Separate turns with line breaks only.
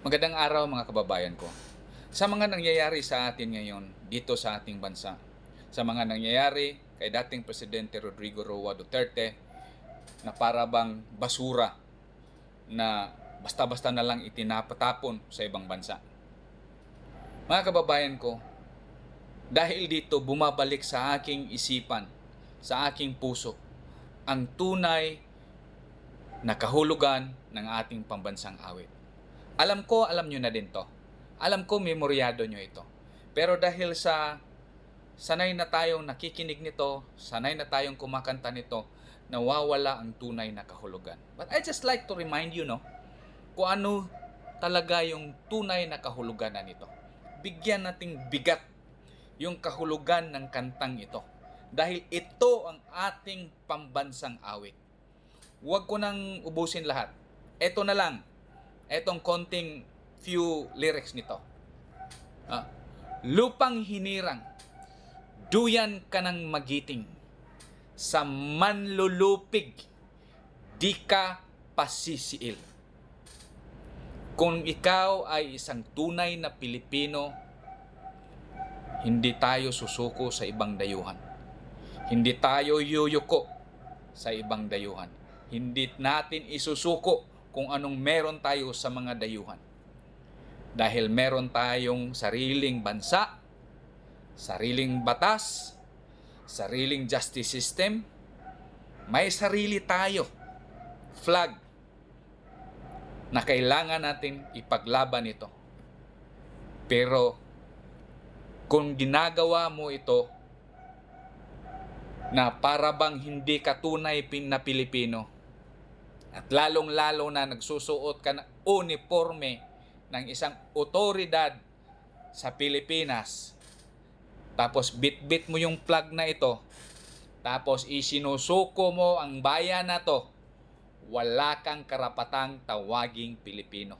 Magandang araw mga kababayan ko. Sa mga nangyayari sa atin ngayon dito sa ating bansa, sa mga nangyayari kay dating Presidente Rodrigo Roa Duterte na para bang basura na basta-basta na lang itinapatapon sa ibang bansa. Mga kababayan ko, dahil dito bumabalik sa aking isipan, sa aking puso, ang tunay na kahulugan ng ating pambansang awit. Alam ko, alam nyo na din to. Alam ko, memoryado nyo ito. Pero dahil sa sanay na tayong nakikinig nito, sanay na tayong kumakanta nito, nawawala ang tunay na kahulugan. But I just like to remind you, kung ano talaga yung tunay na kahulugan na nito. Bigyan nating bigat yung kahulugan ng kantang ito. Dahil ito ang ating pambansang awit. Huwag ko nang ubusin lahat. Ito na lang. Etong konting few lyrics nito. Lupang hinirang, duyan ka ng magiting, sa manlulupig, di ka pasisiil. Kung ikaw ay isang tunay na Pilipino, hindi tayo susuko sa ibang dayuhan. Hindi tayo yuyuko sa ibang dayuhan. Hindi natin isusuko kung anong meron tayo sa mga dayuhan. Dahil meron tayong sariling bansa, sariling batas, sariling justice system, may sarili tayo, flag, na kailangan natin ipaglaban ito. Pero kung ginagawa mo ito na para bang hindi ka tunay na Pilipino, at lalong-lalo na nagsusuot ka ng uniforme ng isang otoridad sa Pilipinas, tapos bit-bit mo yung flag na ito, tapos isinusuko mo ang bayan na to, wala kang karapatang tawaging Pilipino.